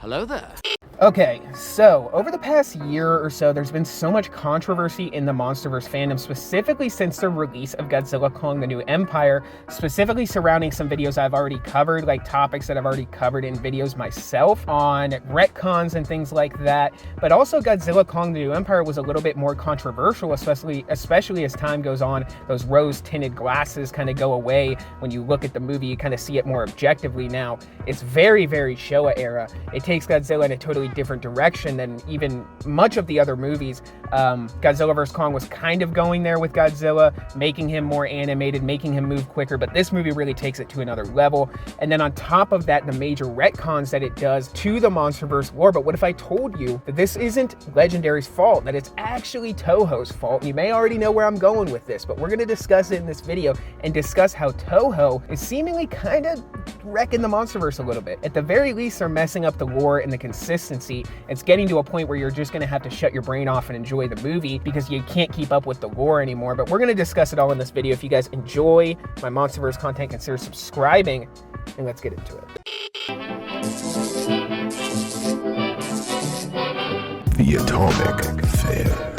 Hello there. Okay, so over the past year or so, there's been so much controversy in the Monsterverse fandom, specifically since the release of Godzilla Kong: The New Empire, specifically surrounding some videos I've already covered, like topics that I've already covered in videos myself on retcons and things like that. But also Godzilla Kong: The New Empire was a little bit more controversial, especially as time goes on. Those rose-tinted glasses kind of go away. When you look at the movie, you kind of see it more objectively now. It's very, very Showa era. It takes Godzilla in a totally different direction than even much of the other movies. Godzilla vs. Kong was kind of going there with Godzilla, making him more animated, making him move quicker, but this movie really takes it to another level. And then on top of that, the major retcons that it does to the Monsterverse lore. But what if I told you that this isn't Legendary's fault, that it's actually Toho's fault? You may already know where I'm going with this, but we're going to discuss it in this video and discuss how Toho is seemingly kind of wrecking the Monsterverse a little bit. At the very least, they're messing up the lore and the consistency. It's getting to a point where you're just going to have to shut your brain off and enjoy the movie because you can't keep up with the lore anymore. But we're going to discuss it all in this video. If you guys enjoy my Monsterverse content, consider subscribing, and let's get into it. The Atomic Fair.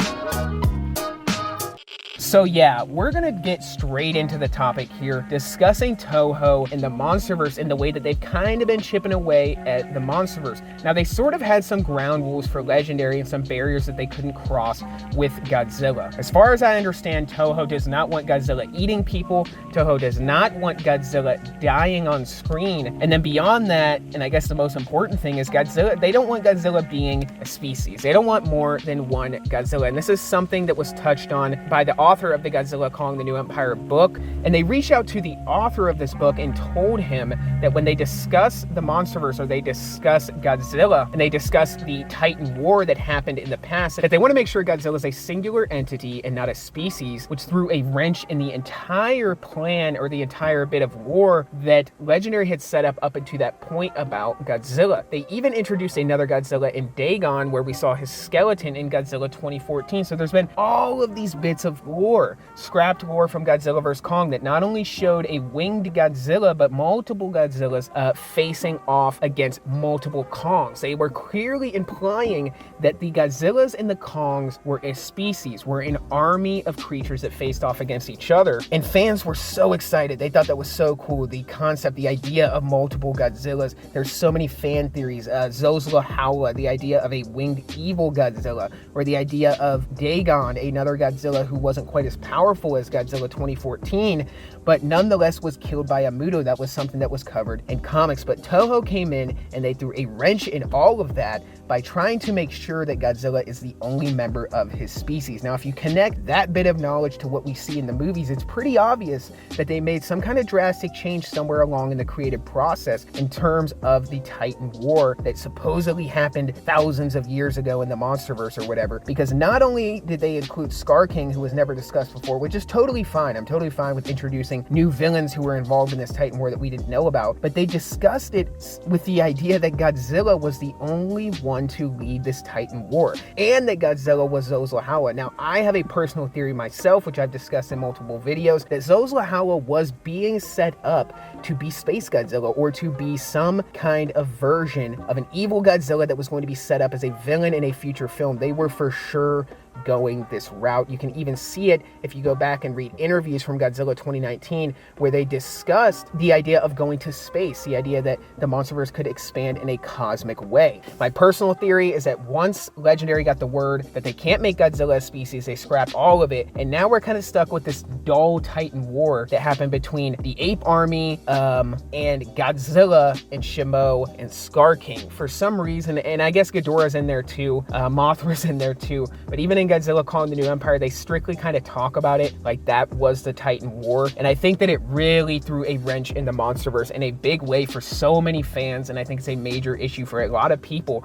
So yeah, we're gonna get straight into the topic here, discussing Toho and the Monsterverse in the way that they've kind of been chipping away at the Monsterverse. Now, they sort of had some ground rules for Legendary and some barriers that they couldn't cross with Godzilla. As far as I understand, Toho does not want Godzilla eating people. Toho does not want Godzilla dying on screen. And then beyond that, and I guess the most important thing is Godzilla, they don't want Godzilla being a species. They don't want more than one Godzilla. And this is something that was touched on by the author of the Godzilla Kong: The New Empire book, and they reached out to the author of this book and told him that when they discuss the Monsterverse, or they discuss Godzilla, and they discuss the Titan War that happened in the past, that they want to make sure Godzilla is a singular entity and not a species, which threw a wrench in the entire plan, or the entire bit of war that Legendary had set up until that point about Godzilla. They even introduced another Godzilla in Dagon, where we saw his skeleton in Godzilla 2014. So there's been all of these bits of lore, scrapped lore from Godzilla vs. Kong that not only showed a winged Godzilla, but multiple Godzillas facing off against multiple Kongs. They were clearly implying that the Godzillas and the Kongs were a species, were an army of creatures that faced off against each other. And fans were so excited. They thought that was so cool. The concept, the idea of multiple Godzillas. There's so many fan theories. Zozla Howla, the idea of a winged evil Godzilla, or the idea of Dagon, another Godzilla who wasn't quite as powerful as Godzilla 2014, but nonetheless was killed by a Muto. That was something that was covered in comics. But Toho came in and they threw a wrench in all of that by trying to make sure that Godzilla is the only member of his species. Now, if you connect that bit of knowledge to what we see in the movies, it's pretty obvious that they made some kind of drastic change somewhere along in the creative process in terms of the Titan War that supposedly happened thousands of years ago in the Monsterverse or whatever. Because not only did they include Scar King, who was never discussed before, which is totally fine. I'm totally fine with introducing new villains who were involved in this Titan War that we didn't know about, but they discussed it with the idea that Godzilla was the only one to lead this Titan War, and that Godzilla was Zozla Howla. Now, I have a personal theory myself, which I've discussed in multiple videos, that Zozla Howla was being set up to be Space Godzilla, or to be some kind of version of an evil Godzilla that was going to be set up as a villain in a future film. They were for sure going this route. You can even see it if you go back and read interviews from Godzilla 2019, where they discussed the idea of going to space, the idea that the Monsterverse could expand in a cosmic way. My personal theory is that once Legendary got the word that they can't make Godzilla a species, they scrapped all of it, and now we're kind of stuck with this dull Titan War that happened between the Ape Army and Godzilla and Shimo and Scar King. For some reason, and I guess Ghidorah's in there too, Mothra's in there too, but even in Godzilla Kong: The New Empire, they strictly kind of talk about it like that was the Titan War. And I think that it really threw a wrench in the Monsterverse in a big way for so many fans, and I think it's a major issue for a lot of people,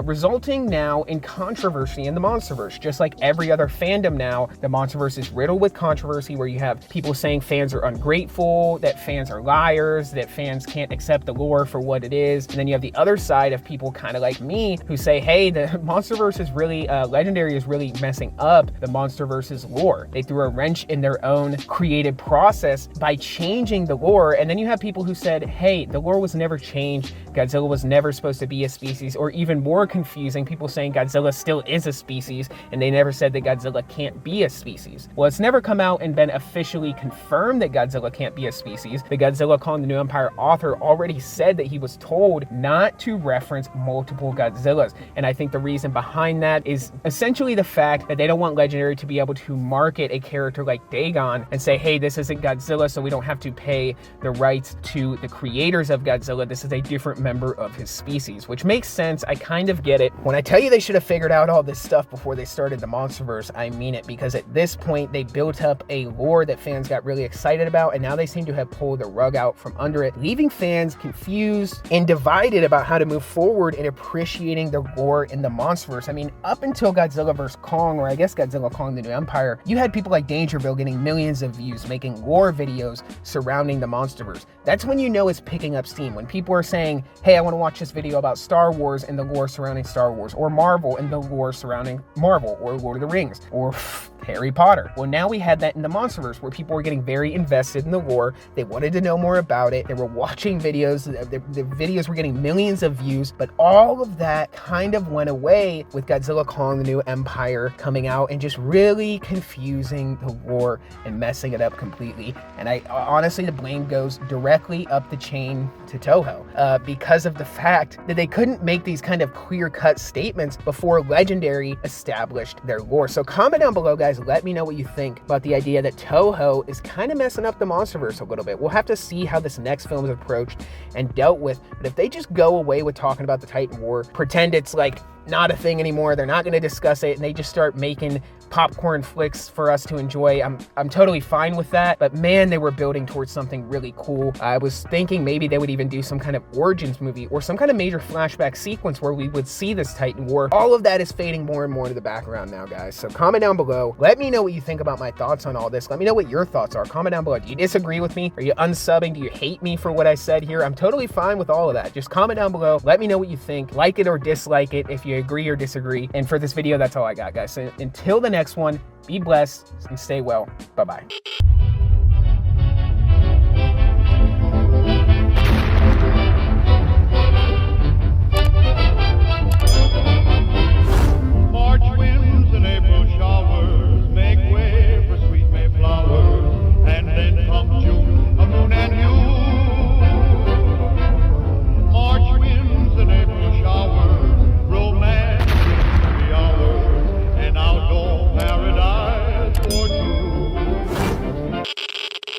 resulting now in controversy in the Monsterverse. Just like every other fandom now, the Monsterverse is riddled with controversy, where you have people saying fans are ungrateful, that fans are liars, that fans can't accept the lore for what it is. And then you have the other side of people kind of like me who say, hey, the Monsterverse is really, Legendary is really messing up the Monsterverse's lore. They threw a wrench in their own creative process by changing the lore. And then you have people who said, hey, the lore was never changed. Godzilla was never supposed to be a species, or even more confusing, people saying Godzilla still is a species, and they never said that Godzilla can't be a species. Well, it's never come out and been officially confirmed that Godzilla can't be a species. The Godzilla Calling the New Empire author already said that he was told not to reference multiple Godzillas. And I think the reason behind that is essentially the fact that they don't want Legendary to be able to market a character like Dagon and say, hey, this isn't Godzilla, so we don't have to pay the rights to the creators of Godzilla. This is a different member of his species, which makes sense. I kind of get it. When I tell you they should have figured out all this stuff before they started the Monsterverse, I mean it, because at this point they built up a lore that fans got really excited about, and now they seem to have pulled the rug out from under it, leaving fans confused and divided about how to move forward in appreciating the lore in the Monsterverse. I mean, up until Godzilla vs. Kong, or I guess Godzilla Calling the New Empire, you had people like Dangerville getting millions of views, making lore videos surrounding the Monsterverse. That's when you know it's picking up steam. When people are saying, hey, I want to watch this video about Star Wars and the lore surrounding Star Wars, or Marvel and the lore surrounding Marvel, or Lord of the Rings, or Harry Potter. Well, now we had that in the Monsterverse, where people were getting very invested in the lore. They wanted to know more about it. They were watching videos. The videos were getting millions of views, but all of that kind of went away with Godzilla Calling the New Empire coming out and just really confusing the lore and messing it up completely. And I honestly, the blame goes directly up the chain to Toho, because of the fact that they couldn't make these kind of clear-cut statements before Legendary established their lore. So comment down below, guys. Let me know what you think about the idea that Toho is kind of messing up the Monsterverse a little bit. We'll have to see how this next film is approached and dealt with. But if they just go away with talking about the Titan War, pretend it's like not a thing anymore, they're not going to discuss it, and they just start making popcorn flicks for us to enjoy, I'm totally fine with that. But man, they were building towards something really cool. I was thinking maybe they would even do some kind of origins movie or some kind of major flashback sequence where we would see this Titan War. All of that is fading more and more into the background now, guys. So comment down below. Let me know what you think about my thoughts on all this. Let me know what your thoughts are. Comment down below. Do you disagree with me? Are you unsubbing? Do you hate me for what I said here? I'm totally fine with all of that. Just comment down below. Let me know what you think. Like it or dislike it if you agree or disagree. And for this video, that's all I got, guys. So until the next one, be blessed and stay well. Bye-bye.